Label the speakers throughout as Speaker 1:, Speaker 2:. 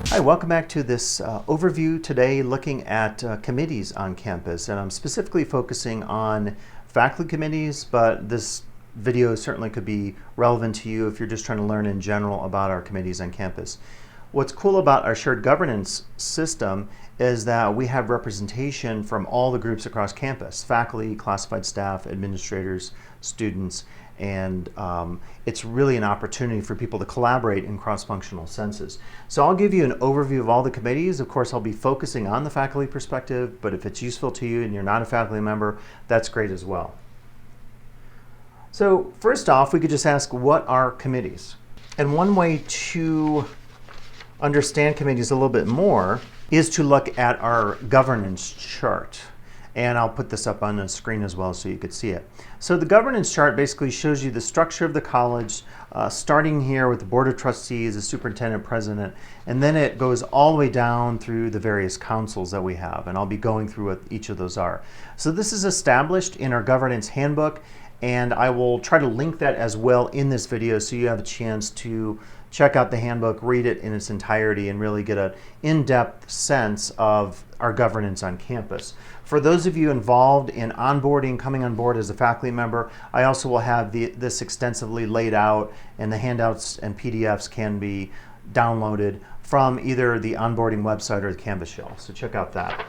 Speaker 1: Hi, welcome back to this overview today looking at committees on campus, and I'm specifically focusing on faculty committees, but this video certainly could be relevant to you if you're just trying to learn in general about our committees on campus. What's cool about our shared governance system is that we have representation from all the groups across campus: faculty, classified staff, administrators, students, and it's really an opportunity for people to collaborate in cross-functional senses. So I'll give you an overview of all the committees. Of course, I'll be focusing on the faculty perspective, but if it's useful to you and you're not a faculty member, that's great as well. So first off, we could just ask, what are committees? And one way to understand committees a little bit more is to look at our governance chart. And I'll put this up on the screen as well so you could see it. So the governance chart basically shows you the structure of the college, starting here with the Board of Trustees, the Superintendent, President, and then it goes all the way down through the various councils that we have. And I'll be going through what each of those are. So this is established in our governance handbook, and I will try to link that as well in this video so you have a chance to check out the handbook, read it in its entirety, and really get an in-depth sense of our governance on campus. For those of you involved in onboarding, coming on board as a faculty member, I also will have this extensively laid out, and the handouts and PDFs can be downloaded from either the onboarding website or the Canvas shell. So check out that.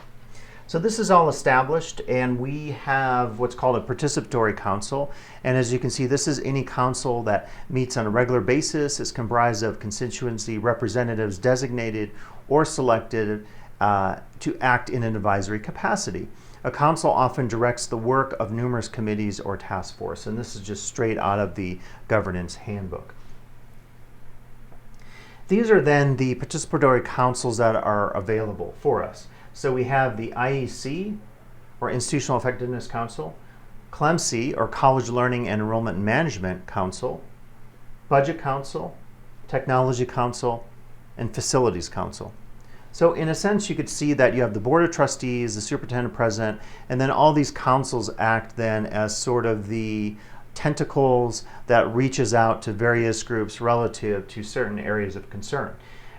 Speaker 1: So this is all established, and we have what's called a Participatory Council. And as you can see, this is any council that meets on a regular basis, is comprised of constituency representatives designated or selected to act in an advisory capacity. A council often directs the work of numerous committees or task force, and this is just straight out of the governance handbook. These are then the participatory councils that are available for us. So we have the IEC, or Institutional Effectiveness Council, CLEMC, or College Learning and Enrollment Management Council, Budget Council, Technology Council, and Facilities Council. So in a sense, you could see that you have the Board of Trustees, the Superintendent, President, and then all these councils act then as sort of the tentacles that reaches out to various groups relative to certain areas of concern.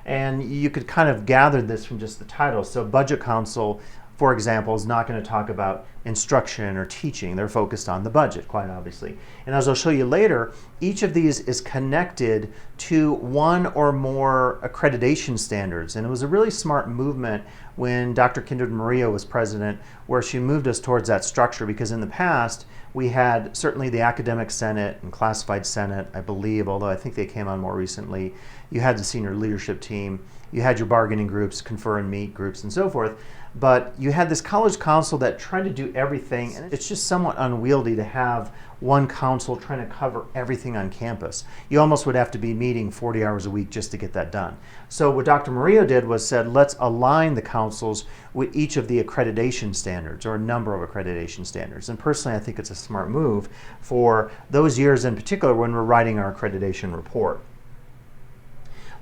Speaker 1: And you could kind of gather this from just the title. So Budget Council, for example, is not going to talk about instruction or teaching. They're focused on the budget, quite obviously. And as I'll show you later, each of these is connected to one or more accreditation standards. And it was a really smart movement when Dr. Kindred Maria was president, where she moved us towards that structure, because in the past, we had certainly the Academic Senate and Classified Senate, I believe, although I think they came on more recently. You had the senior leadership team, you had your bargaining groups, confer and meet groups, and so forth. But you had this college council that tried to do everything, and it's just somewhat unwieldy to have one council trying to cover everything on campus. You almost would have to be meeting 40 hours a week just to get that done. So what Dr. Maria did was said, let's align the councils with each of the accreditation standards, or a number of accreditation standards. And personally, I think it's a smart move for those years in particular when we're writing our accreditation report.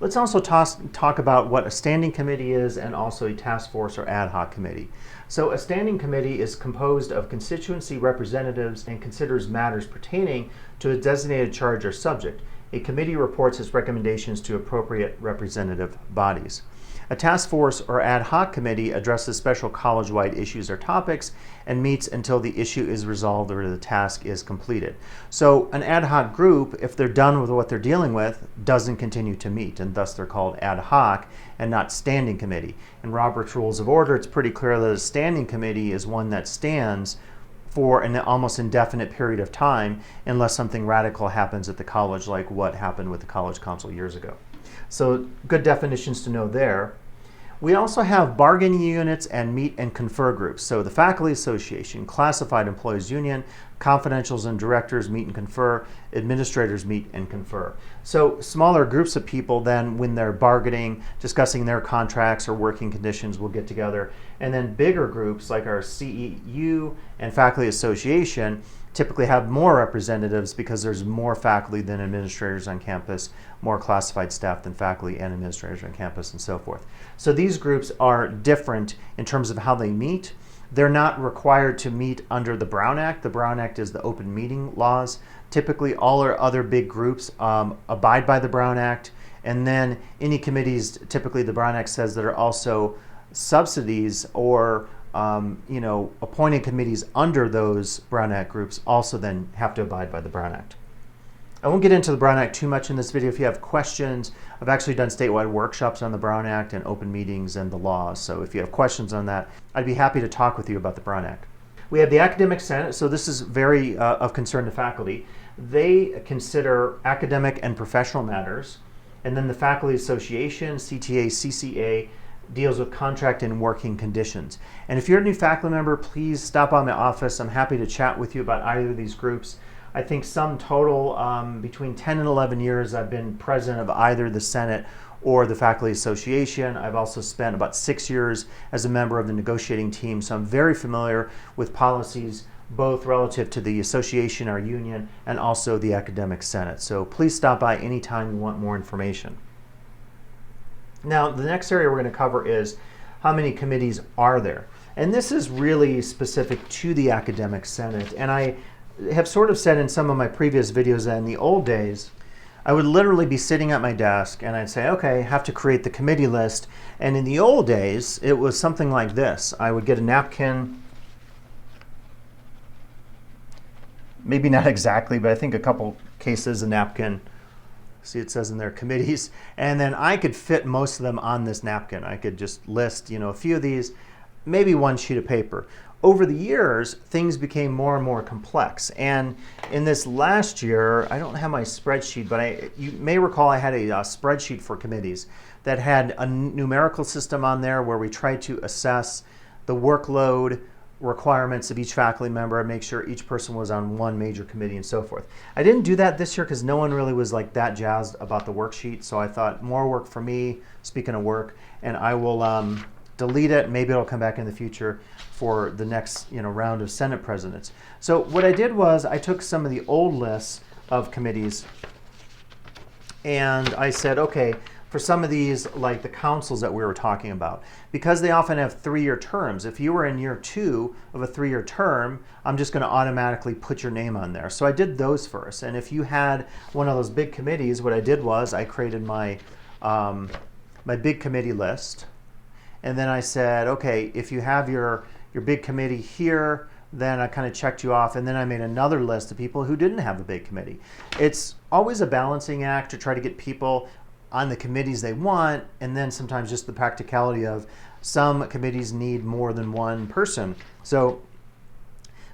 Speaker 1: Let's also talk about what a standing committee is, and also a task force or ad hoc committee. So a standing committee is composed of constituency representatives and considers matters pertaining to a designated charge or subject. A committee reports its recommendations to appropriate representative bodies. A task force or ad hoc committee addresses special college-wide issues or topics and meets until the issue is resolved or the task is completed. So an ad hoc group, if they're done with what they're dealing with, doesn't continue to meet, and thus they're called ad hoc and not standing committee. In Robert's Rules of Order, it's pretty clear that a standing committee is one that stands for an almost indefinite period of time unless something radical happens at the college, like what happened with the College Council years ago. So good definitions to know there. We also have bargaining units and meet and confer groups. So the Faculty Association, Classified Employees Union, confidentials and directors meet and confer, administrators meet and confer. So smaller groups of people then, when they're bargaining, discussing their contracts or working conditions, will get together. And then bigger groups like our CEU and Faculty Association typically have more representatives because there's more faculty than administrators on campus, more classified staff than faculty and administrators on campus, and so forth. So these groups are different in terms of how they meet, They're not required to meet under the Brown Act. The Brown Act is the open meeting laws. Typically, all our other big groups abide by the Brown Act. And then any committees, typically the Brown Act says, that are also subsidies or appointed committees under those Brown Act groups also then have to abide by the Brown Act. I won't get into the Brown Act too much in this video. If you have questions, I've actually done statewide workshops on the Brown Act and open meetings and the laws. So if you have questions on that, I'd be happy to talk with you about the Brown Act. We have the Academic Senate. So this is very of concern to faculty. They consider academic and professional matters. And then the Faculty Association, CTA, CCA, deals with contract and working conditions. And if you're a new faculty member, please stop by my office. I'm happy to chat with you about either of these groups. I think sum total, between 10 and 11 years, I've been president of either the Senate or the Faculty Association. I've also spent about 6 years as a member of the negotiating team, so I'm very familiar with policies, both relative to the association, our union, and also the Academic Senate. So please stop by anytime you want more information. Now, the next area we're going to cover is how many committees are there? And this is really specific to the Academic Senate. And I have sort of said in some of my previous videos that in the old days, I would literally be sitting at my desk and I'd say, okay, I have to create the committee list. And in the old days, it was something like this. I would get a napkin, maybe not exactly, but I think a couple cases, a napkin. See, it says in there committees. And then I could fit most of them on this napkin. I could just list, a few of these, maybe one sheet of paper. Over the years, things became more and more complex. And in this last year, I don't have my spreadsheet, but you may recall I had a spreadsheet for committees that had a numerical system on there where we tried to assess the workload requirements of each faculty member and make sure each person was on one major committee and so forth. I didn't do that this year because no one really was like that jazzed about the worksheet. So I thought more work for me, speaking of work, and I will delete it. Maybe it'll come back in the future for the next round of Senate presidents. So what I did was I took some of the old lists of committees and I said, okay, for some of these, like the councils that we were talking about, because they often have 3-year terms. If you were in year 2 of a 3-year term, I'm just going to automatically put your name on there. So I did those first. And if you had one of those big committees, what I did was I created my my big committee list. And then I said, okay, if you have your big committee here, then I kind of checked you off. And then I made another list of people who didn't have a big committee. It's always a balancing act to try to get people on the committees they want, and then sometimes just the practicality of some committees need more than one person. So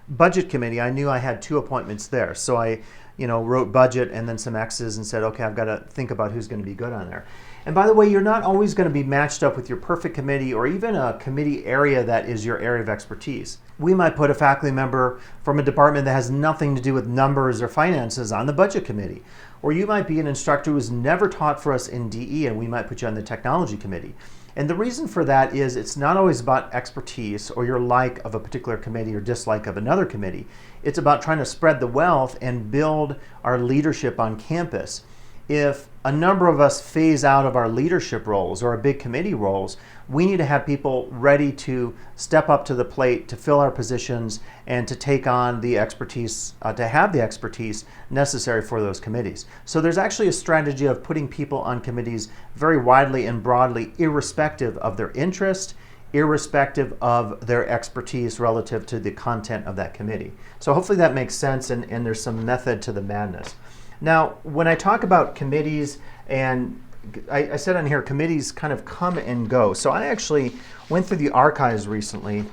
Speaker 1: budget committee, I knew I had 2 appointments there. So I wrote budget and then some X's and said, okay, I've got to think about who's going to be good on there. And by the way, you're not always going to be matched up with your perfect committee or even a committee area that is your area of expertise. We might put a faculty member from a department that has nothing to do with numbers or finances on the budget committee. Or you might be an instructor who's never taught for us in DE and we might put you on the technology committee. And the reason for that is it's not always about expertise or your like of a particular committee or dislike of another committee. It's about trying to spread the wealth and build our leadership on campus. If a number of us phase out of our leadership roles or our big committee roles, we need to have people ready to step up to the plate, to fill our positions, and to take on the expertise, to have the expertise necessary for those committees. So there's actually a strategy of putting people on committees very widely and broadly, irrespective of their interest, irrespective of their expertise relative to the content of that committee. So hopefully that makes sense and there's some method to the madness. Now, when I talk about committees, and I said on here, committees kind of come and go. So I actually went through the archives recently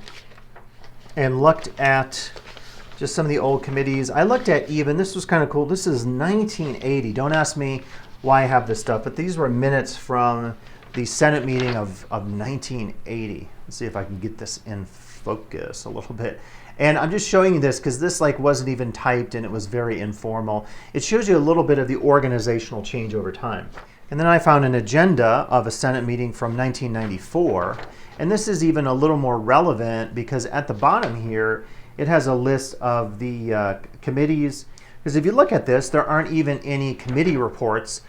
Speaker 1: and looked at just some of the old committees. I looked at even, this was kind of cool, this is 1980. Don't ask me why I have this stuff, but these were minutes from the Senate meeting of 1980. Let's see if I can get this in focus a little bit. And I'm just showing you this because this wasn't even typed and it was very informal. It shows you a little bit of the organizational change over time. And then I found an agenda of a Senate meeting from 1994. And this is even a little more relevant because at the bottom here, it has a list of the committees. Because if you look at this, there aren't even any committee reports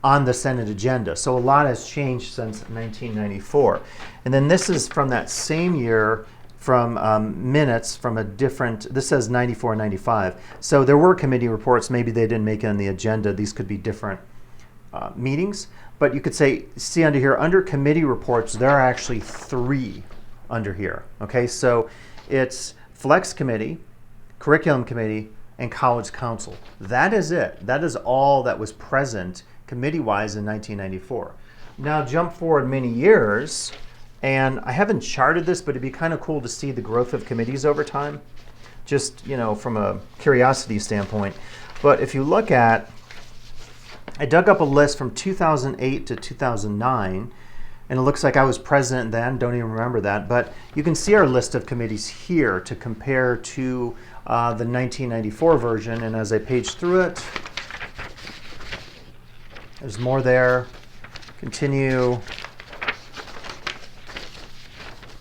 Speaker 1: on the Senate agenda. So a lot has changed since 1994. And then this is from that same year from minutes from a different, this says 94 and 95. So there were committee reports, maybe they didn't make it on the agenda. These could be different meetings. But you could see under here, under committee reports, there are actually 3 under here. Okay, so it's Flex Committee, Curriculum Committee, and College Council. That is it. That is all that was present committee-wise in 1994. Now jump forward many years, and I haven't charted this, but it'd be kind of cool to see the growth of committees over time, just, you know, from a curiosity standpoint. But if you look at, I dug up a list from 2008 to 2009, and it looks like I was president then, don't even remember that, but you can see our list of committees here to compare to the 1994 version, and as I page through it, there's more there. Continue.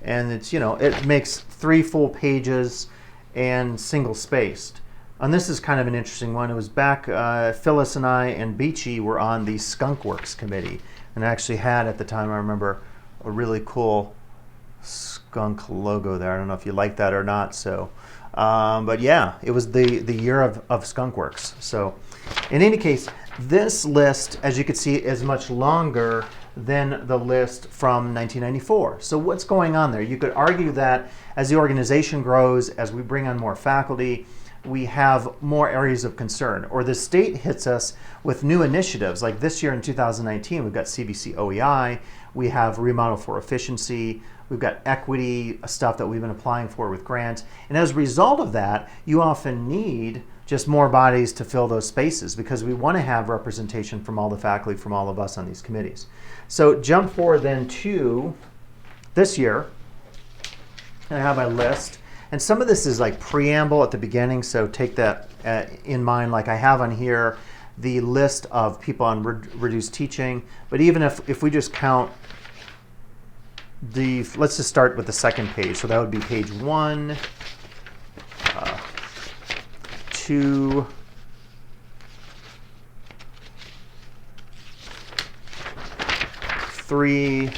Speaker 1: And it's, you know, it makes 3 full pages and single spaced. And this is kind of an interesting one. It was back, Phyllis and I and Beachy were on the Skunk Works committee, and I actually had at the time, I remember, a really cool skunk logo there. I don't know if you like that or not. So, but yeah, it was the year of Skunk Works. So, in any case, this list, as you can see, is much longer than the list from 1994. So what's going on there? You could argue that as the organization grows, as we bring on more faculty, we have more areas of concern, or the state hits us with new initiatives. Like this year in 2019, we've got CBC OEI, we have Remodel for Efficiency, we've got equity stuff that we've been applying for with grants. And as a result of that, you often need just more bodies to fill those spaces because we want to have representation from all the faculty, from all of us on these committees. So jump forward then to this year, and I have my list. And some of this is like preamble at the beginning, so take that in mind. Like I have on here the list of people on reduced teaching, but even if we just count let's just start with the second page. So that would be page 1, 2, 3,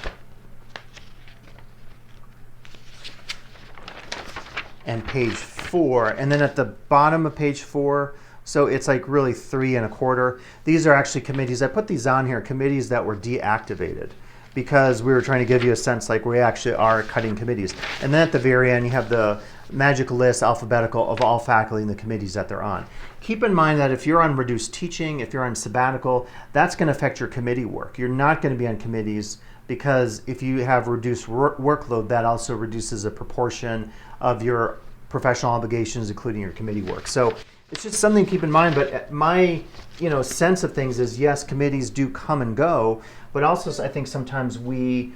Speaker 1: and page 4, and then at the bottom of page 4, so it's like really 3 1/4. These are actually committees. I put these on here, committees that were deactivated, because we were trying to give you a sense like we actually are cutting committees. And then at the very end, you have the magic list, alphabetical, of all faculty and the committees that they're on. Keep in mind that if you're on reduced teaching, if you're on sabbatical, that's going to affect your committee work. You're not going to be on committees because if you have reduced workload, that also reduces a proportion of your professional obligations, including your committee work. So it's just something to keep in mind. But my sense of things is, yes, committees do come and go, but also I think sometimes we,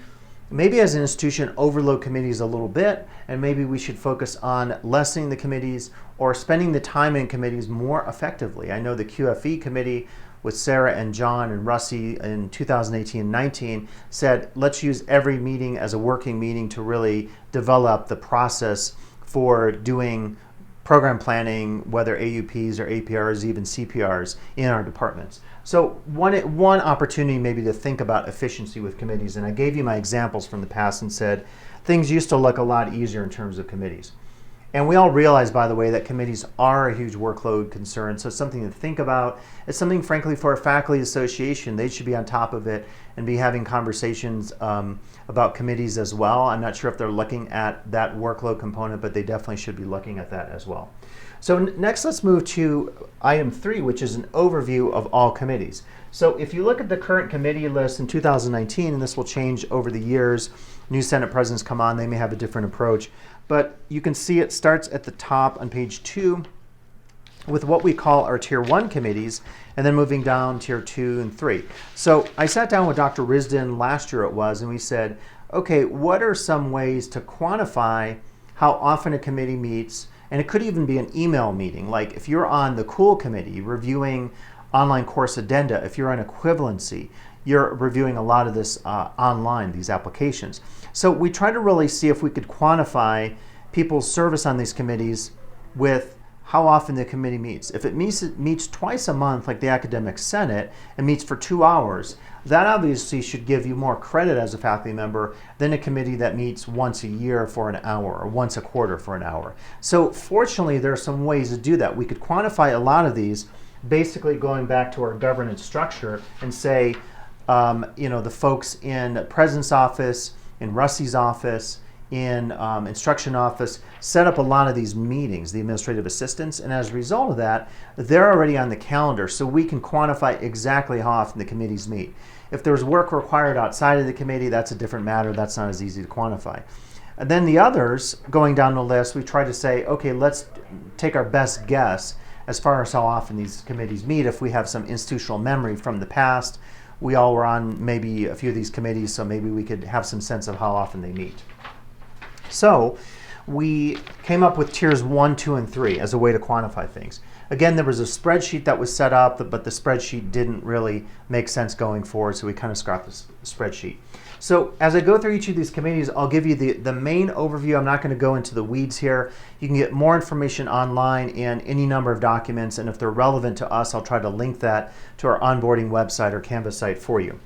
Speaker 1: maybe as an institution, overload committees a little bit, and maybe we should focus on lessening the committees or spending the time in committees more effectively. I know the QFE committee with Sarah and John and Russie in 2018 and 19 said, let's use every meeting as a working meeting to really develop the process for doing program planning, whether AUPs or APRs, even CPRs in our departments. So one opportunity maybe to think about efficiency with committees, and I gave you my examples from the past and said things used to look a lot easier in terms of committees. And we all realize, by the way, that committees are a huge workload concern, so it's something to think about. It's something, frankly, for a faculty association. They should be on top of it and be having conversations about committees as well. I'm not sure if they're looking at that workload component, but they definitely should be looking at that as well. So next, let's move to item 3, which is an overview of all committees. So if you look at the current committee list in 2019, and this will change over the years, new Senate presidents come on, they may have a different approach. But you can see it starts at the top on page 2 with what we call our Tier 1 committees, and then moving down Tier 2 and 3. So I sat down with Dr. Risden last year it was, and we said, okay, what are some ways to quantify how often a committee meets? And it could even be an email meeting. Like if you're on the COOL committee reviewing online course addenda, if you're on equivalency, you're reviewing a lot of this online, these applications. So we try to really see if we could quantify people's service on these committees with how often the committee meets. If it meets twice a month, like the Academic Senate, and meets for 2 hours, that obviously should give you more credit as a faculty member than a committee that meets once a year for an hour or once a quarter for an hour. So fortunately, there are some ways to do that. We could quantify a lot of these, basically going back to our governance structure and say, the folks in the president's office, in Rusty's office, in instruction office, set up a lot of these meetings, the administrative assistants, and as a result of that, they're already on the calendar, so we can quantify exactly how often the committees meet. If there's work required outside of the committee, that's a different matter. That's not as easy to quantify. And then the others, going down the list, we try to say, okay, let's take our best guess as far as how often these committees meet. If we have some institutional memory from the past, we all were on maybe a few of these committees, so maybe we could have some sense of how often they meet. So we came up with tiers 1, 2, and 3 as a way to quantify things. Again, there was a spreadsheet that was set up, but the spreadsheet didn't really make sense going forward, so we kind of scrapped the spreadsheet. So as I go through each of these committees, I'll give you the main overview. I'm not going to go into the weeds here. You can get more information online in any number of documents, and if they're relevant to us, I'll try to link that to our onboarding website or Canvas site for you.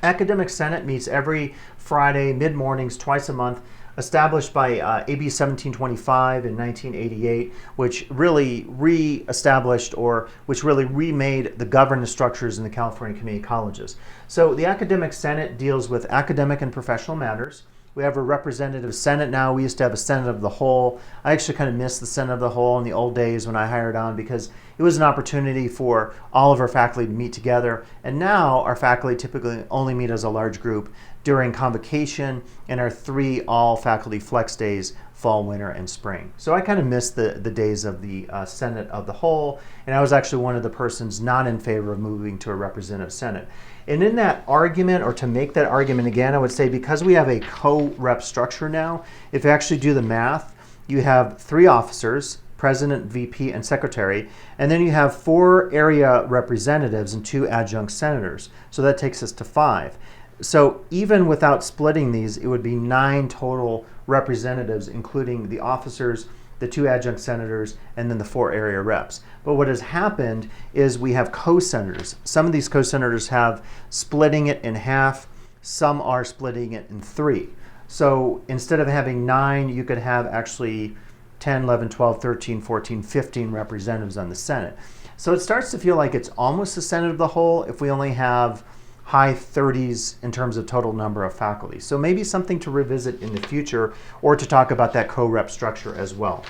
Speaker 1: Academic Senate meets every Friday, mid-mornings, twice a month, established by AB 1725 in 1988, which really re-established or which really remade the governance structures in the California community colleges. So the Academic Senate deals with academic and professional matters. We have a representative Senate now. We used to have a Senate of the whole. I actually kind of missed the Senate of the whole in the old days when I hired on, because it was an opportunity for all of our faculty to meet together. And now our faculty typically only meet as a large group during convocation and our 3 all-faculty flex days, fall, winter, and spring. So I kind of missed the days of the Senate of the whole, and I was actually one of the persons not in favor of moving to a representative Senate. And in that argument, or to make that argument again, I would say because we have a co-rep structure now, if you actually do the math, you have 3 officers, president, VP, and secretary, and then you have 4 area representatives and 2 adjunct senators. So that takes us to 5. So even without splitting these, it would be 9 total representatives, including the officers, the 2 adjunct senators, and then the 4 area reps. But what has happened is we have co-senators. Some of these co-senators have splitting it in half. Some are splitting it in 3. So instead of having 9, you could have actually 10, 11, 12, 13, 14, 15 representatives on the Senate. So it starts to feel like it's almost the Senate of the whole if we only have high 30s in terms of total number of faculty. So maybe something to revisit in the future, or to talk about that co-rep structure as well.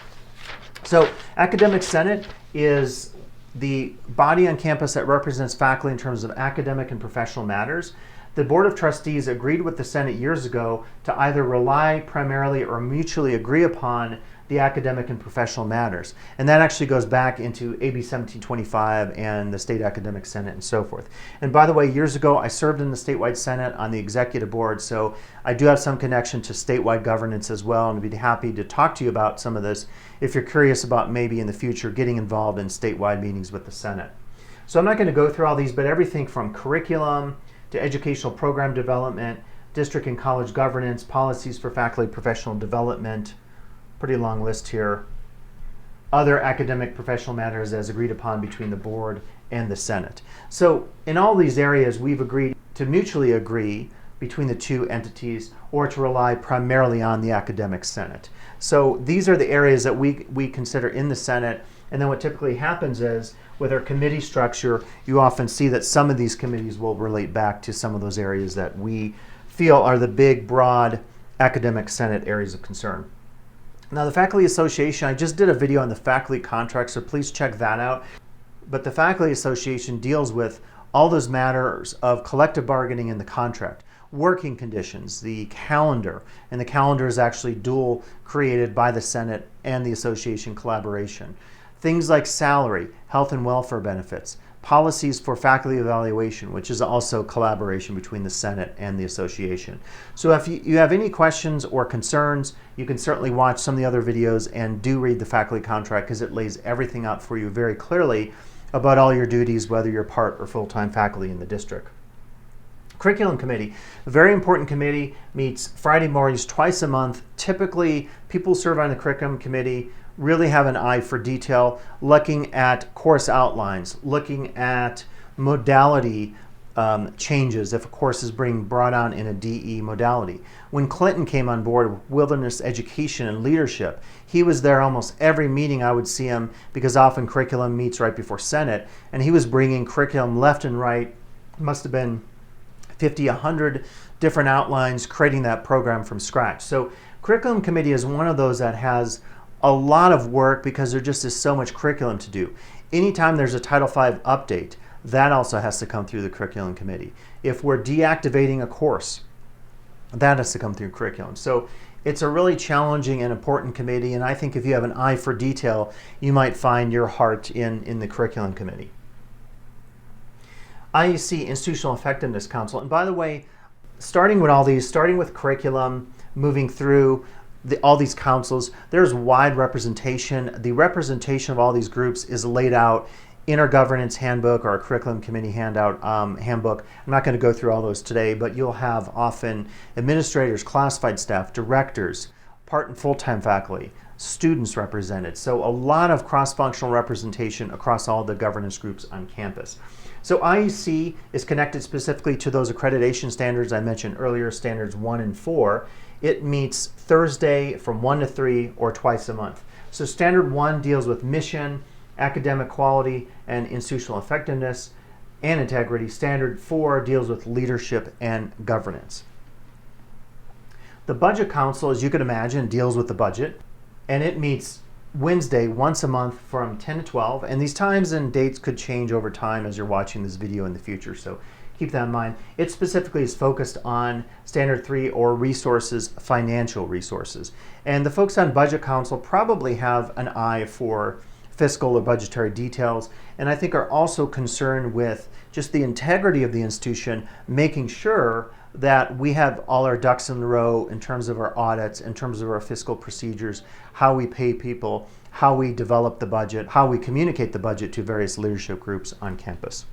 Speaker 1: So Academic Senate is the body on campus that represents faculty in terms of academic and professional matters. The Board of Trustees agreed with the Senate years ago to either rely primarily or mutually agree upon the academic and professional matters. And that actually goes back into AB 1725 and the State Academic Senate and so forth. And by the way, years ago, I served in the statewide Senate on the executive board, so I do have some connection to statewide governance as well, and I'd be happy to talk to you about some of this if you're curious about maybe in the future getting involved in statewide meetings with the Senate. So I'm not going to go through all these, but everything from curriculum to educational program development, district and college governance, policies for faculty professional development, pretty long list here, other academic professional matters as agreed upon between the board and the Senate. So in all these areas, we've agreed to mutually agree between the 2 entities, or to rely primarily on the Academic Senate. So these are the areas that we consider in the Senate. And then what typically happens is, with our committee structure, you often see that some of these committees will relate back to some of those areas that we feel are the big, broad Academic Senate areas of concern. Now the Faculty Association, I just did a video on the faculty contract, so please check that out. But the Faculty Association deals with all those matters of collective bargaining in the contract, working conditions, the calendar, and the calendar is actually dual created by the Senate and the association collaboration. Things like salary, health and welfare benefits, policies for faculty evaluation, which is also collaboration between the Senate and the association. So if you have any questions or concerns, you can certainly watch some of the other videos and do read the faculty contract, because it lays everything out for you very clearly about all your duties, whether you're part or full-time faculty in the district. Curriculum Committee, a very important committee, meets Friday mornings twice a month. Typically, people serve on the Curriculum Committee really have an eye for detail, looking at course outlines, looking at modality changes if a course is being brought on in a DE modality. When Clinton came on board with Wilderness Education and Leadership, he was there almost every meeting. I would see him because often curriculum meets right before Senate, and he was bringing curriculum left and right. Must have been 50, 100 different outlines, creating that program from scratch. So Curriculum Committee is one of those that has a lot of work because there just is so much curriculum to do. Anytime there's a Title V update, that also has to come through the Curriculum Committee. If we're deactivating a course, that has to come through curriculum. So it's a really challenging and important committee, and I think if you have an eye for detail, you might find your heart in the Curriculum Committee. IEC, Institutional Effectiveness Council. And by the way, starting with curriculum, moving through all these councils, there's wide representation. The representation of all these groups is laid out in our governance handbook or our curriculum committee handbook. I'm not going to go through all those today, but you'll have often administrators, classified staff, directors, part and full-time faculty, students represented. So a lot of cross-functional representation across all the governance groups on campus. So IEC is connected specifically to those accreditation standards I mentioned earlier, standards 1 and 4. It meets Thursday from 1 to 3 or twice a month. So standard 1 deals with mission, academic quality, and institutional effectiveness and integrity. Standard 4 deals with leadership and governance. The Budget Council, as you can imagine, deals with the budget, and it meets Wednesday once a month from 10 to 12, and these times and dates could change over time as you're watching this video in the future, so keep that in mind. It specifically is focused on Standard 3 or resources, financial resources. And the folks on Budget Council probably have an eye for fiscal or budgetary details, and I think are also concerned with just the integrity of the institution, making sure that we have all our ducks in a row in terms of our audits, in terms of our fiscal procedures, how we pay people, how we develop the budget, how we communicate the budget to various leadership groups on campus.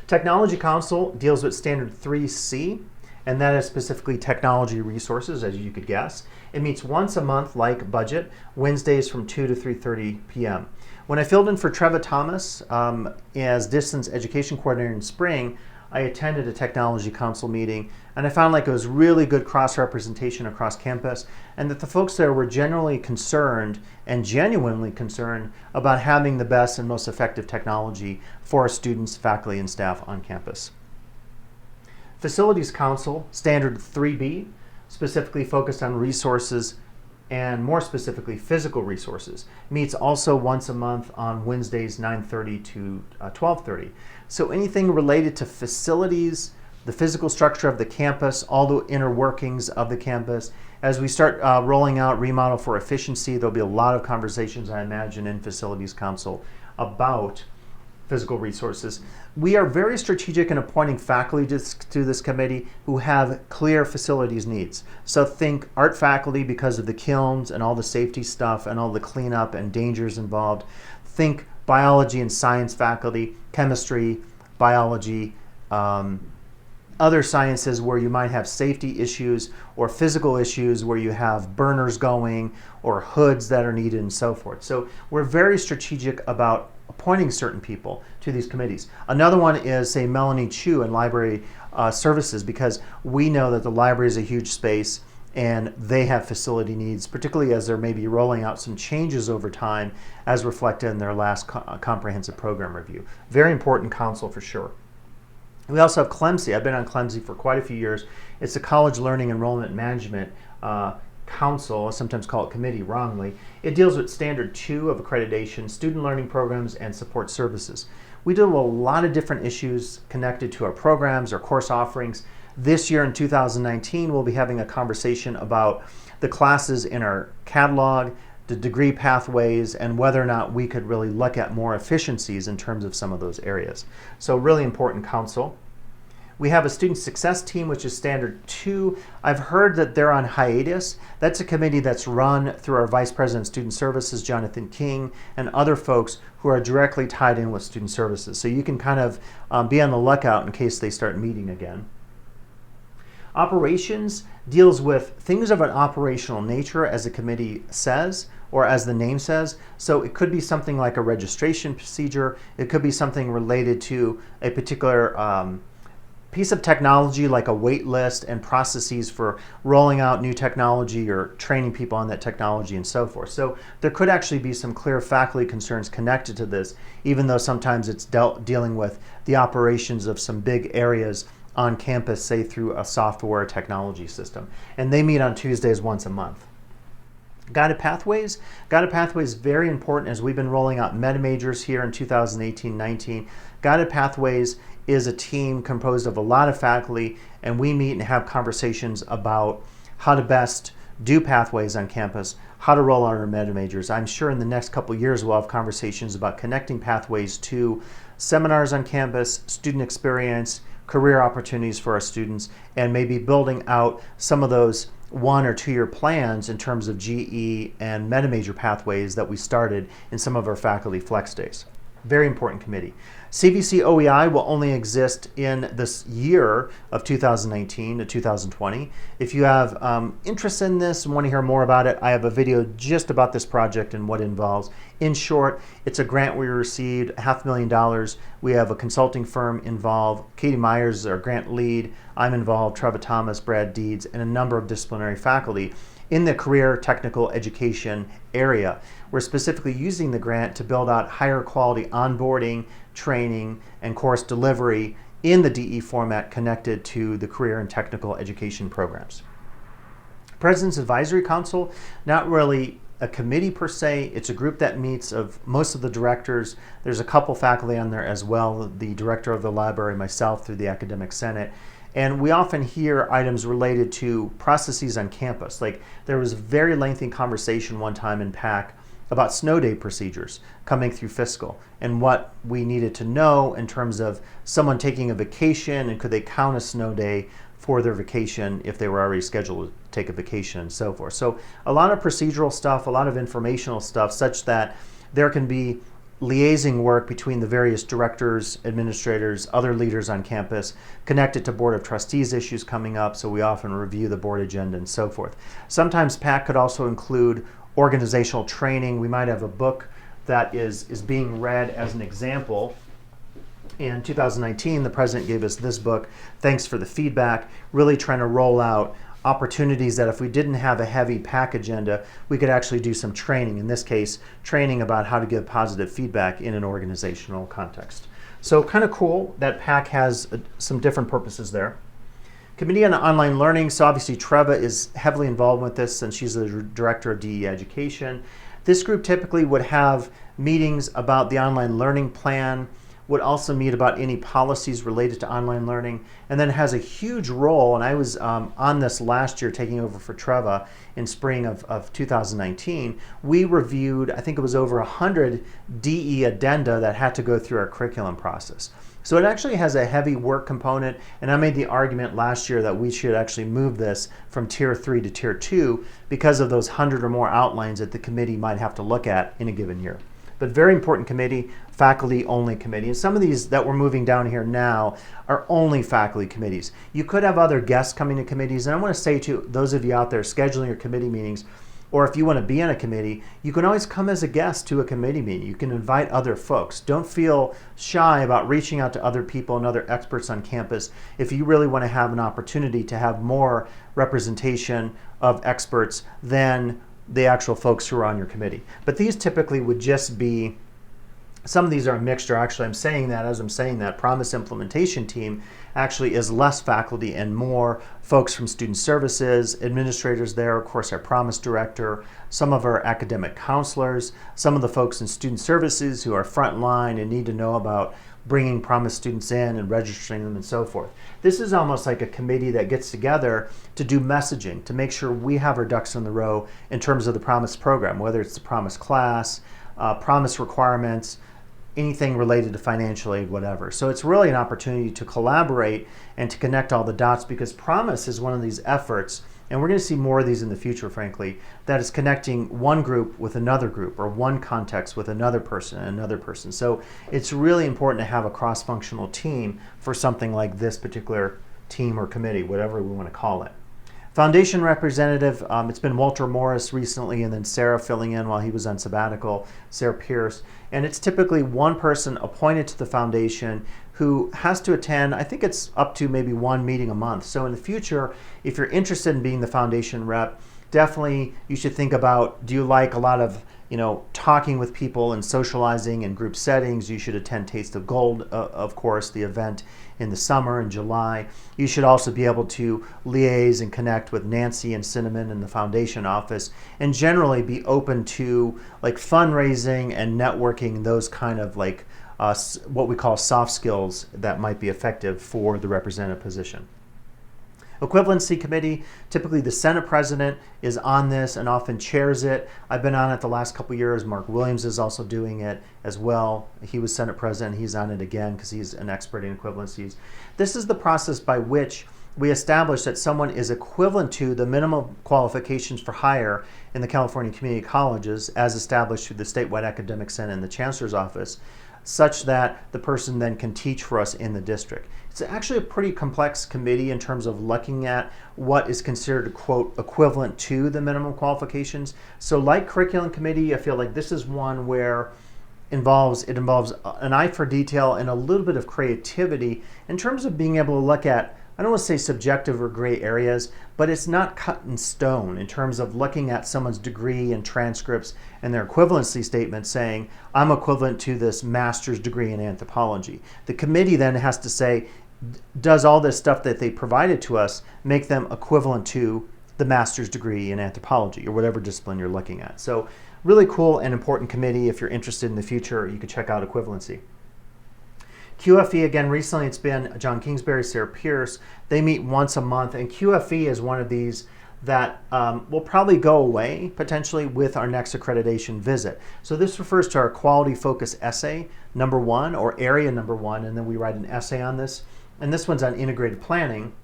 Speaker 1: Technology Council deals with Standard 3C, and that is specifically technology resources, as you could guess. It meets once a month like budget, Wednesdays from 2 to 3:30 p.m. When I filled in for Treva Thomas as distance education coordinator in spring, I attended a Technology Council meeting, and I found like it was really good cross-representation across campus, and that the folks there were generally concerned and genuinely concerned about having the best and most effective technology for our students, faculty, and staff on campus. Facilities Council, Standard 3B, specifically focused on resources and more specifically physical resources, meets also once a month on Wednesdays 9:30 to 12:30. So anything related to facilities, the physical structure of the campus, all the inner workings of the campus. As we start rolling out Remodel for Efficiency, there'll be a lot of conversations, I imagine, in Facilities Council about physical resources. We are very strategic in appointing faculty to this committee who have clear facilities needs. So think art faculty because of the kilns and all the safety stuff and all the cleanup and dangers involved. Think biology and science faculty, chemistry, biology, other sciences where you might have safety issues or physical issues where you have burners going or hoods that are needed and so forth. So we're very strategic about appointing certain people to these committees. Another one is, say, Melanie Chu in library services, because we know that the library is a huge space and they have facility needs, particularly as they're maybe rolling out some changes over time as reflected in their last comprehensive program review. Very important council for sure. We also have CLEMC. I've been on CLEMC for quite a few years. It's the College Learning Enrollment Management Council, I sometimes call it committee wrongly. It deals with Standard 2 of accreditation, student learning programs, and support services. We deal with a lot of different issues connected to our programs, our course offerings. This year in 2019, we'll be having a conversation about the classes in our catalog, the degree pathways, and whether or not we could really look at more efficiencies in terms of some of those areas. So really important council. We have a student success team, which is Standard 2. I've heard that they're on hiatus. That's a committee that's run through our Vice President of Student Services, Jonathan King, and other folks who are directly tied in with student services. So you can kind of be on the lookout in case they start meeting again. Operations deals with things of an operational nature, as the committee says. or as the name says. So it could be something like a registration procedure. It could be something related to a particular piece of technology, like a wait list and processes for rolling out new technology or training people on that technology and so forth. So there could actually be some clear faculty concerns connected to this, even though sometimes it's dealing with the operations of some big areas on campus, say through a software technology system. And they meet on Tuesdays once a month. Guided Pathways. Guided Pathways is very important as we've been rolling out meta majors here in 2018-19. Guided Pathways is a team composed of a lot of faculty, and we meet and have conversations about how to best do pathways on campus, how to roll out our meta majors. I'm sure in the next couple of years we'll have conversations about connecting pathways to seminars on campus, student experience, career opportunities for our students, and maybe building out some of those 1 or 2 year plans in terms of GE and meta major pathways that we started in some of our faculty flex days. Very important committee. CVC OEI will only exist in this year of 2019 to 2020. If you have interest in this and want to hear more about it, I have a video just about this project and what it involves. In short, it's a grant we received, $500,000. We have a consulting firm involved. Katie Myers is our grant lead. I'm involved, Trevor Thomas, Brad Deeds, and a number of disciplinary faculty in the career technical education area. We're specifically using the grant to build out higher quality onboarding, training, and course delivery in the DE format connected to the career and technical education programs. President's Advisory Council, not really a committee per se. It's a group that meets of most of the directors. There's a couple faculty on there as well, the director of the library, myself through the Academic Senate. And we often hear items related to processes on campus. Like there was a very lengthy conversation one time in PAC about snow day procedures coming through fiscal and what we needed to know in terms of someone taking a vacation and could they count a snow day for their vacation if they were already scheduled to take a vacation and so forth. So a lot of procedural stuff, a lot of informational stuff such that there can be liaising work between the various directors, administrators, other leaders on campus connected to Board of Trustees issues coming up, so we often review the board agenda and so forth. Sometimes PAC could also include organizational training. We might have a book that is being read as an example. In 2019, the president gave us this book, Thanks for the Feedback, really trying to roll out opportunities that if we didn't have a heavy PAC agenda, we could actually do some training. In this case, training about how to give positive feedback in an organizational context. So kind of cool that PAC has some different purposes there. Committee on Online Learning. So obviously Treva is heavily involved with this since she's the director of DE Education. This group typically would have meetings about the online learning plan, would also meet about any policies related to online learning, and then has a huge role, and I was on this last year taking over for Treva in spring of 2019. We reviewed, I think it was over 100 DE addenda that had to go through our curriculum process. So it actually has a heavy work component, and I made the argument last year that we should actually move this from Tier 3 to Tier 2 because of those 100 or more outlines that the committee might have to look at in a given year. But very important committee, faculty only committee. And some of these that we're moving down here now are only faculty committees. You could have other guests coming to committees, and I want to say to those of you out there scheduling your committee meetings, or if you want to be on a committee, you can always come as a guest to a committee meeting. You can invite other folks. Don't feel shy about reaching out to other people and other experts on campus if you really want to have an opportunity to have more representation of experts than the actual folks who are on your committee. But these typically would just be, some of these are a mixture. Actually, I'm saying that as I'm saying that, Promise Implementation Team actually is less faculty and more folks from student services, administrators there, of course our Promise Director, some of our academic counselors, some of the folks in student services who are frontline and need to know about bringing Promise students in and registering them and so forth. This is almost like a committee that gets together to do messaging, to make sure we have our ducks in the row in terms of the Promise program, whether it's the Promise class, Promise requirements, anything related to financial aid, whatever. So it's really an opportunity to collaborate and to connect all the dots, because Promise is one of these efforts, and we're going to see more of these in the future, frankly, that is connecting one group with another group, or one context with another person and another person. So it's really important to have a cross-functional team for something like this particular team or committee, whatever we want to call it. Foundation representative, it's been Walter Morris recently, and then Sarah filling in while he was on sabbatical, Sarah Pierce. And it's typically one person appointed to the foundation who has to attend, I think it's up to maybe one meeting a month. So in the future, if you're interested in being the foundation rep, definitely you should think about, do you like a lot of talking with people and socializing in group settings? You should attend Taste of Gold, of course, the event in the summer in July. You should also be able to liaise and connect with Nancy and Cinnamon in the foundation office, and generally be open to like fundraising and networking, those kind of like what we call soft skills that might be effective for the representative position. Equivalency Committee, typically the Senate President is on this and often chairs it. I've been on it the last couple years. Mark Williams is also doing it as well. He was Senate President. He's on it again because he's an expert in equivalencies. This is the process by which we establish that someone is equivalent to the minimum qualifications for hire in the California community colleges as established through the statewide academic senate and the chancellor's office, such that the person then can teach for us in the district. It's actually a pretty complex committee in terms of looking at what is considered, quote, equivalent to the minimum qualifications. So like curriculum committee, I feel like this is one where it involves an eye for detail and a little bit of creativity in terms of being able to look at, I don't want to say subjective or gray areas, but it's not cut in stone in terms of looking at someone's degree and transcripts and their equivalency statement saying, I'm equivalent to this master's degree in anthropology. The committee then has to say, does all this stuff that they provided to us make them equivalent to the master's degree in anthropology or whatever discipline you're looking at? So really cool and important committee. If you're interested in the future, you can check out equivalency. QFE, again, recently it's been John Kingsbury, Sarah Pierce. They meet once a month, and QFE is one of these that will probably go away potentially with our next accreditation visit. So this refers to our quality focus essay number 1 or area number 1, and then we write an essay on this. And this one's on integrated planning.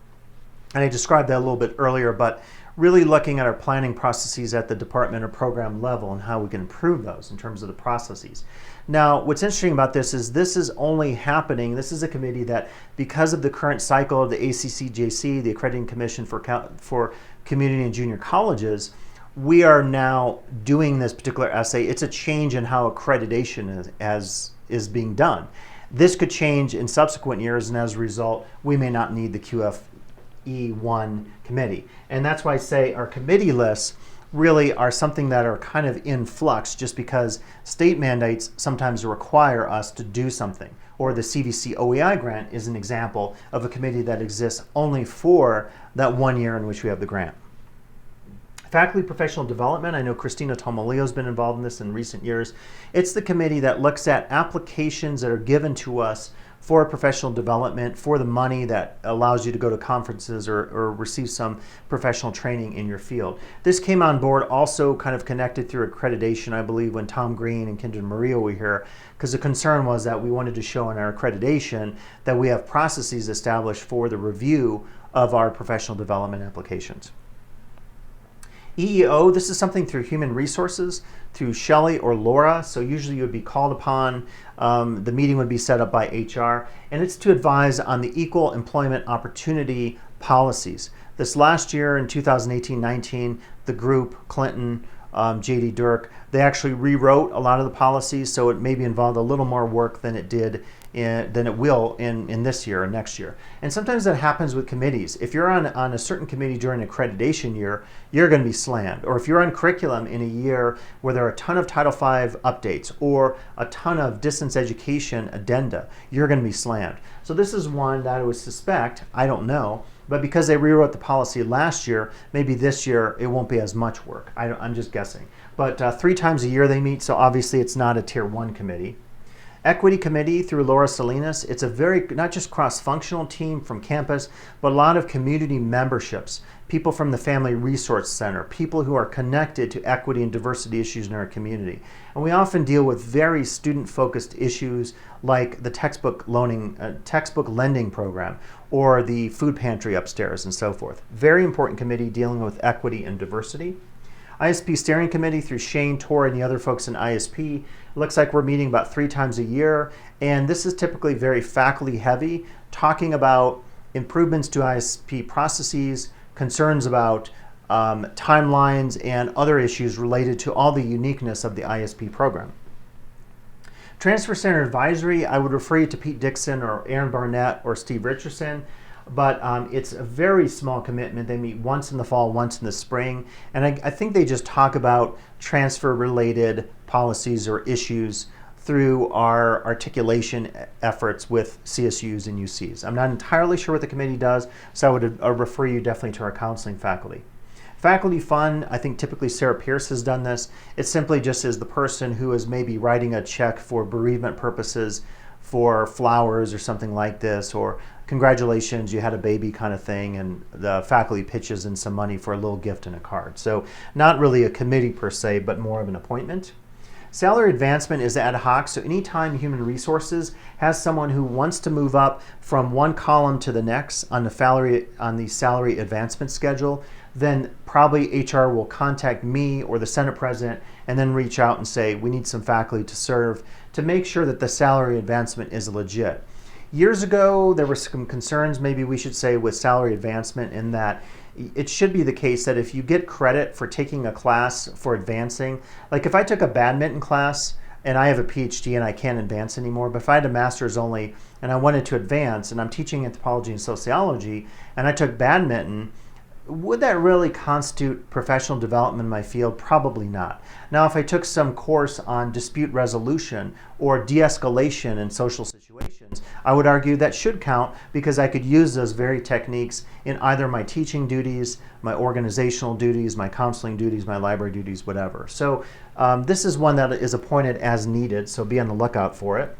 Speaker 1: And I described that a little bit earlier, but really looking at our planning processes at the department or program level and how we can improve those in terms of the processes. Now, what's interesting about this is only happening, this is a committee that, because of the current cycle of the ACCJC, the Accrediting Commission for Community and Junior Colleges, we are now doing this particular essay. It's a change in how accreditation is being done. This could change in subsequent years, and as a result, we may not need the QFE1 committee. And that's why I say our committee lists really are something that are kind of in flux just because state mandates sometimes require us to do something. Or the CVC OEI grant is an example of a committee that exists only for that 1 year in which we have the grant. Faculty professional development, I know Christina Tomolio has been involved in this in recent years. It's the committee that looks at applications that are given to us for professional development, for the money that allows you to go to conferences or receive some professional training in your field. This came on board also kind of connected through accreditation, I believe, when Tom Green and Kindred Maria were here, because the concern was that we wanted to show in our accreditation that we have processes established for the review of our professional development applications. EEO, this is something through human resources, through Shelley or Laura, so usually you would be called upon, the meeting would be set up by HR, and it's to advise on the equal employment opportunity policies. This last year in 2018-19, the group, Clinton, J.D. Dirk, they actually rewrote a lot of the policies, so it maybe involved a little more work than it did than it will in this year or next year. And sometimes that happens with committees. If you're on a certain committee during accreditation year, you're going to be slammed. Or if you're on curriculum in a year where there are a ton of Title V updates or a ton of distance education addenda, you're going to be slammed. So this is one that I would suspect, I don't know, but because they rewrote the policy last year, maybe this year it won't be as much work. I'm just guessing. But 3 times a year they meet, so obviously it's not a Tier 1 committee. Equity Committee through Laura Salinas, it's a very, not just cross-functional team from campus, but a lot of community memberships, people from the Family Resource Center, people who are connected to equity and diversity issues in our community. And we often deal with very student-focused issues like the textbook lending program or the food pantry upstairs and so forth. Very important committee dealing with equity and diversity. ISP Steering Committee through Shane, Tor, and the other folks in ISP. It looks like we're meeting about 3 times a year, and this is typically very faculty heavy, talking about improvements to ISP processes, concerns about timelines and other issues related to all the uniqueness of the ISP program. Transfer Center Advisory, I would refer you to Pete Dixon or Aaron Barnett or Steve Richardson, but it's a very small commitment. They meet once in the fall, once in the spring, and I think they just talk about transfer-related policies or issues through our articulation efforts with CSUs and UCs. I'm not entirely sure what the committee does, so I would refer you definitely to our counseling faculty. Faculty Fund, I think typically Sarah Pierce has done this. It simply just is the person who is maybe writing a check for bereavement purposes for flowers or something like this, or congratulations, you had a baby kind of thing, and the faculty pitches in some money for a little gift and a card. So not really a committee per se, but more of an appointment. Salary advancement is ad hoc, so anytime Human Resources has someone who wants to move up from one column to the next on the salary advancement schedule, then probably HR will contact me or the Senate President and then reach out and say, we need some faculty to serve to make sure that the salary advancement is legit. Years ago, there were some concerns, maybe we should say, with salary advancement in that it should be the case that if you get credit for taking a class for advancing, like if I took a badminton class and I have a PhD and I can't advance anymore, but if I had a master's only and I wanted to advance and I'm teaching anthropology and sociology and I took badminton, would that really constitute professional development in my field? Probably not. Now, if I took some course on dispute resolution or de-escalation in social situations, I would argue that should count because I could use those very techniques in either my teaching duties, my organizational duties, my counseling duties, my library duties, whatever. So this is one that is appointed as needed, so be on the lookout for it.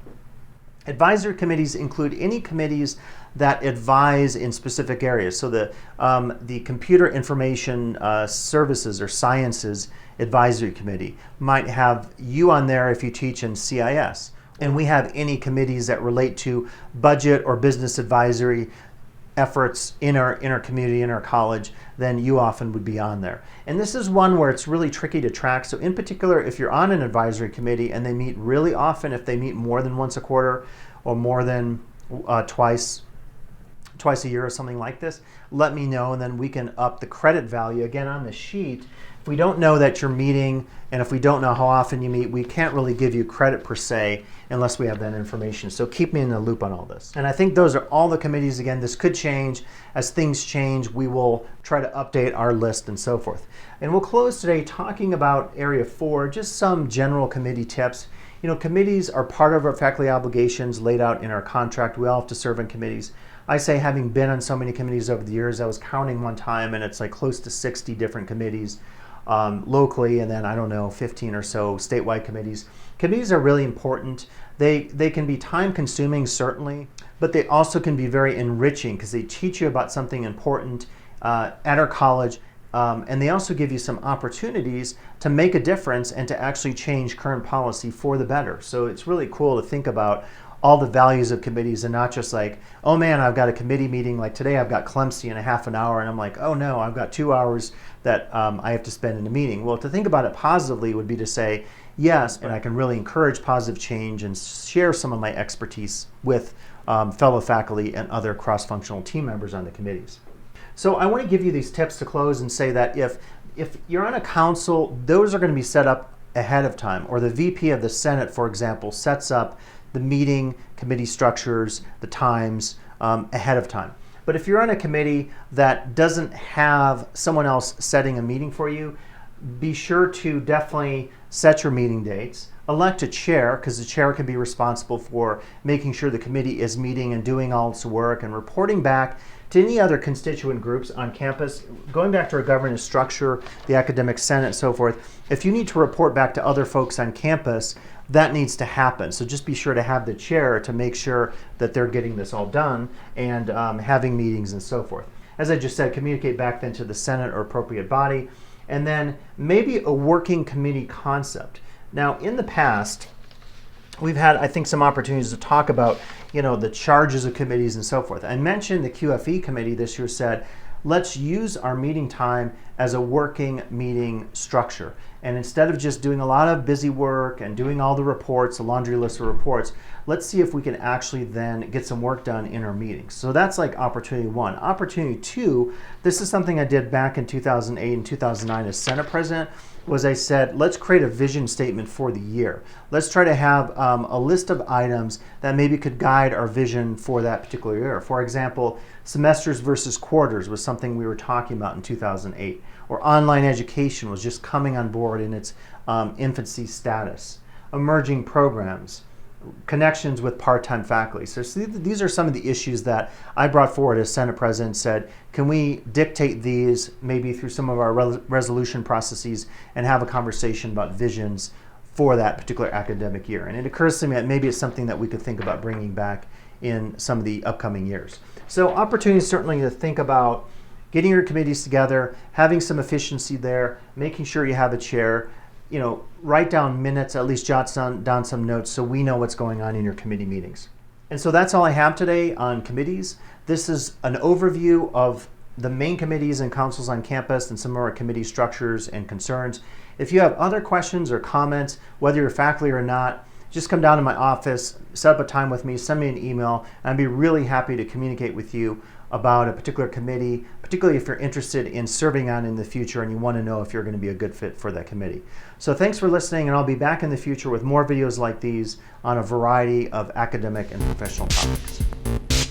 Speaker 1: Advisory committees include any committees that advise in specific areas. So the Computer Information Services or Sciences Advisory Committee might have you on there if you teach in CIS. And we have any committees that relate to budget or business advisory efforts in our community, in our college, then you often would be on there. And this is one where it's really tricky to track. So in particular, if you're on an advisory committee and they meet really often, if they meet more than once a quarter or more than twice a year or something like this, let me know, and then we can up the credit value. Again, on the sheet, if we don't know that you're meeting and if we don't know how often you meet, we can't really give you credit per se unless we have that information. So keep me in the loop on all this. And I think those are all the committees. Again, this could change. As things change, we will try to update our list and so forth. And we'll close today talking about Area 4, just some general committee tips. You know, committees are part of our faculty obligations laid out in our contract. We all have to serve in committees. I say, having been on so many committees over the years, I was counting one time and it's like close to 60 different committees locally, and then I don't know, 15 or so statewide committees. Committees are really important. They can be time consuming, certainly, but they also can be very enriching because they teach you about something important at our college, and they also give you some opportunities to make a difference and to actually change current policy for the better. So it's really cool to think about all the values of committees and not just like, oh man, I've got a committee meeting, like today I've got Clemcy in a half an hour and I'm like, oh no, I've got 2 hours that I have to spend in a meeting. Well, to think about it positively would be to say, yes, and I can really encourage positive change and share some of my expertise with fellow faculty and other cross-functional team members on the committees. So I want to give you these tips to close and say that if you're on a council, those are going to be set up ahead of time, or the VP of the Senate, for example, sets up the meeting, committee structures, the times ahead of time. But if you're on a committee that doesn't have someone else setting a meeting for you, be sure to definitely set your meeting dates. Elect a chair, because the chair can be responsible for making sure the committee is meeting and doing all its work and reporting back to any other constituent groups on campus. Going back to our governance structure, the academic senate, and so forth, if you need to report back to other folks on campus, that needs to happen. So just be sure to have the chair to make sure that they're getting this all done and having meetings and so forth. As I just said, communicate back then to the Senate or appropriate body, and then maybe a working committee concept. Now, in the past, we've had, I think, some opportunities to talk about, the charges of committees and so forth. I mentioned the QFE committee this year said, let's use our meeting time as a working meeting structure. And instead of just doing a lot of busy work and doing all the reports, a laundry list of reports, let's see if we can actually then get some work done in our meetings. So that's like opportunity one. Opportunity two, this is something I did back in 2008 and 2009 as Senate President, was I said, let's create a vision statement for the year. Let's try to have a list of items that maybe could guide our vision for that particular year. For example, semesters versus quarters was something we were talking about in 2008. Or online education was just coming on board in its infancy status. Emerging programs, connections with part-time faculty. So these are some of the issues that I brought forward as Senate President, said, can we dictate these maybe through some of our resolution processes and have a conversation about visions for that particular academic year? And it occurs to me that maybe it's something that we could think about bringing back in some of the upcoming years. So opportunities certainly to think about getting your committees together, having some efficiency there, making sure you have a chair, write down minutes, at least jot down some notes so we know what's going on in your committee meetings. And so that's all I have today on committees. This is an overview of the main committees and councils on campus and some of our committee structures and concerns. If you have other questions or comments, whether you're faculty or not, just come down to my office, set up a time with me, send me an email, and I'd be really happy to communicate with you about a particular committee, particularly if you're interested in serving on in the future and you want to know if you're going to be a good fit for that committee. So thanks for listening, and I'll be back in the future with more videos like these on a variety of academic and professional topics.